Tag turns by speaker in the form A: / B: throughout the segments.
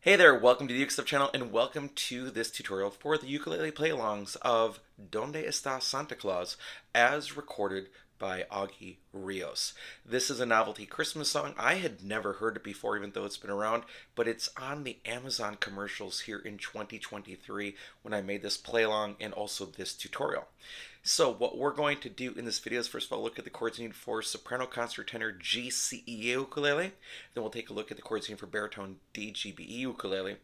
A: Hey there, welcome to the UkeStuff channel and welcome to this tutorial for the ukulele play-alongs of Nde Esta Santa Claus as recorded by Augie Rios. This is a novelty Christmas song. I had never heard it before even though it's been around, but it's on the Amazon commercials here in 2023 when I made this play-along and also this tutorial. So what we're going to do in this video is first of all look at the chords needed for soprano, concert, tenor, GCEA ukulele. Then we'll take a look at the chords needed for baritone, DGBE ukulele.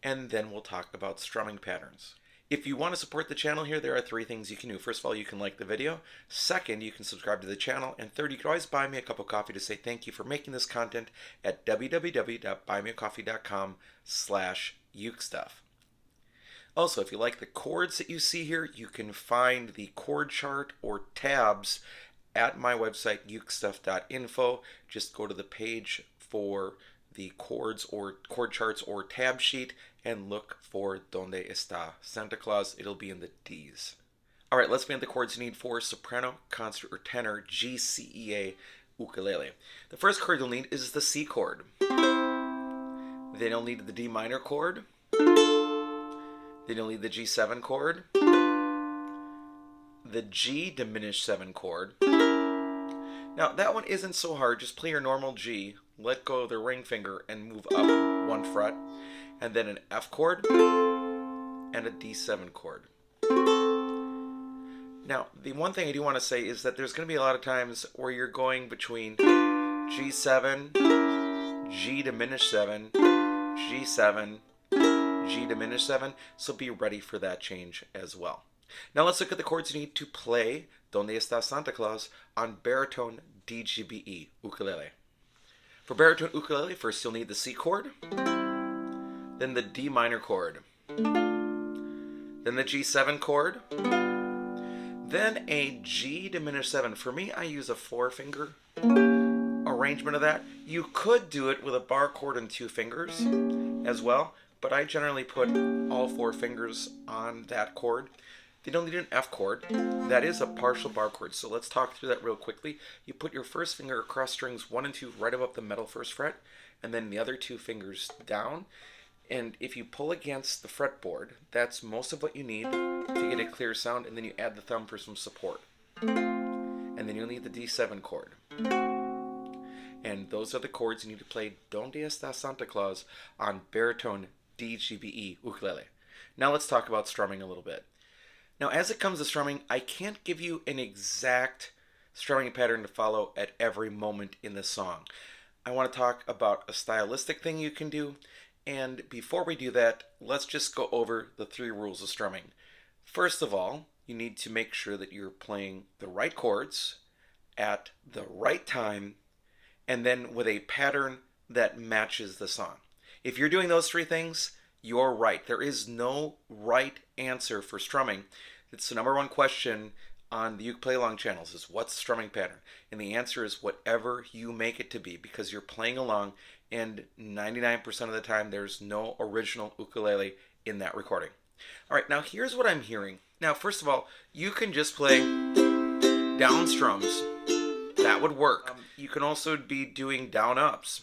A: And then we'll talk about strumming patterns. If you want to support the channel here, there are three things you can do. First of all, you can like the video. Second, you can subscribe to the channel. And third, you can always buy me a cup of coffee to say thank you for making this content at www.buymeacoffee.com/UkeStuff. Also, if you like the chords that you see here, you can find the chord chart or tabs at my website, UkeStuff.info. Just go to the page for the chords or chord charts or tab sheet and look for Nde Esta Santa Claus. It'll be in the D's. All right, let's begin the chords you need for soprano, concert, or tenor, GCEA ukulele. The first chord you'll need is the C chord. Then you'll need the D minor chord. Then you'll need the G7 chord, the G diminished 7 chord. Now that one isn't so hard, just play your normal G, let go of the ring finger and move up one fret, and then an F chord and a D7 chord. Now the one thing I do want to say is that there's going to be a lot of times where you're going between G7, G diminished 7, G7, G diminished 7, so be ready for that change as well. Now let's look at the chords you need to play Nde Esta Santa Claus on baritone DGBE ukulele. For baritone ukulele, first you'll need the C chord, then the D minor chord, then the G7 chord, then a G diminished 7. For me, I use a 4-finger arrangement of that. You could do it with a bar chord and 2 fingers as well, but I generally put all 4 fingers on that chord. Then you'll need an F chord. That is a partial bar chord, so let's talk through that real quickly. You put your first finger across strings 1 and 2 right above the middle first fret, and then the other 2 fingers down. And if you pull against the fretboard, that's most of what you need to get a clear sound, and then you add the thumb for some support. And then you'll need the D7 chord. And those are the chords you need to play Nde Esta Santa Claus on baritone DGBE ukulele. Now let's talk about strumming a little bit. Now as it comes to strumming, I can't give you an exact strumming pattern to follow at every moment in the song. I want to talk about a stylistic thing you can do, and before we do that, let's just go over the 3 rules of strumming. First of all, you need to make sure that you're playing the right chords at the right time and then with a pattern that matches the song. If you're doing those 3 things, you're right. There is no right answer for strumming. It's the number 1 question on the Uke Play Along channels is what's the strumming pattern? And the answer is whatever you make it to be, because you're playing along and 99% of the time there's no original ukulele in that recording. All right, now here's what I'm hearing. Now first of all, you can just play down strums. That would work. You can also be doing down ups.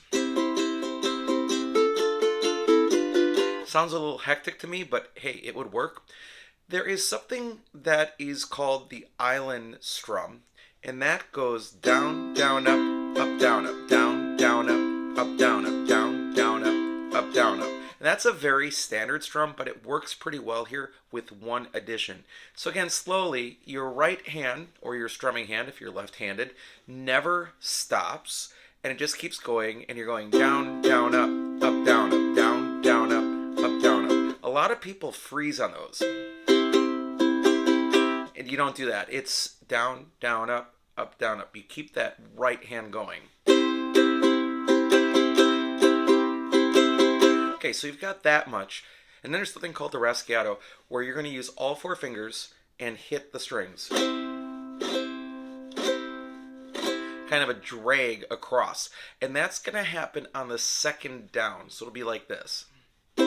A: Sounds a little hectic to me, but hey, it would work. There is something that is called the island strum, and that goes down, down, up, down, up, down, down, up, down, up, down, down, up, down, up. And that's a very standard strum, but it works pretty well here with one addition. So again, slowly, your right hand, or your strumming hand if you're left-handed, never stops, and it just keeps going, and you're going down, down, up, down, up, down, down, up, down, up. A lot of people freeze on those. And you don't do that. It's down, down, up, down, up. You keep that right hand going. Okay, so you've got that much. And then there's something called the raschiato, where you're going to use all 4 fingers and hit the strings. Kind of a drag across. And that's going to happen on the 2nd down. So it'll be like this. Did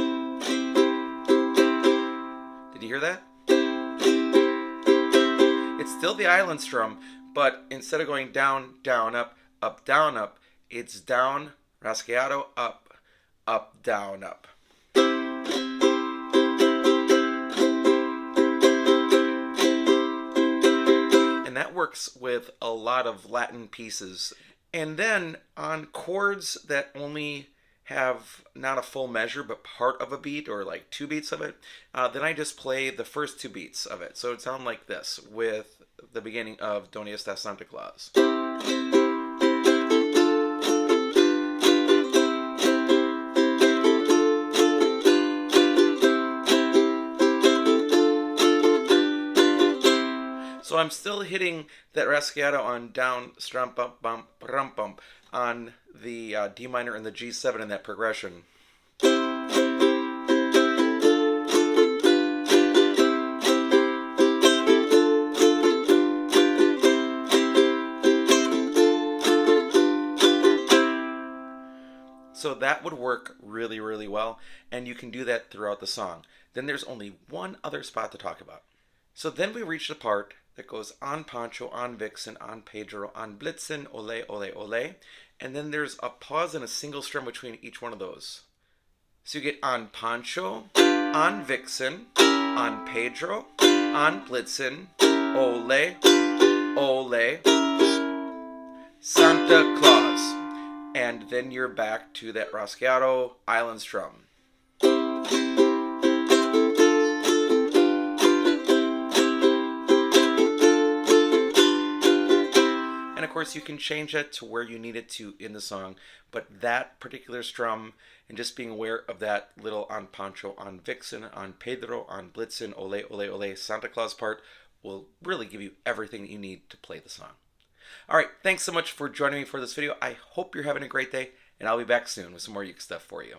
A: you hear that? It's still the island strum, but instead of going down, down, up, down, up, it's down, raschiato, up, down, up. and that works with a lot of Latin pieces. And then on chords that only have not a full measure but part of a beat or like 2 beats of it, then I just play the first 2 beats of it. So it would sound like this with the beginning of nde Esta Santa Claus. So I'm still hitting that raschiato on down, strum, bump, bump, rum, bump on the D minor and the G7 in that progression. So that would work really, really well, and you can do that throughout the song. Then there's only one other spot to talk about. So then we reach the part that goes on Pancho, on Vixen, on Pedro, on Blitzen, ole, ole, ole. And then there's a pause and a single strum between each one of those. So you get on Pancho, on Vixen, on Pedro, on Blitzen, ole, ole, Santa Claus. And then you're back to that raschiato island strum. And of course you can change it to where you need it to in the song, but that particular strum and just being aware of that little on Pancho, on Vixen, on Pedro, on Blitzen, ole, ole, ole, Santa Claus part will really give you everything that you need to play the song. Alright, thanks so much for joining me for this video. I hope you're having a great day, and I'll be back soon with some more Uke stuff for you.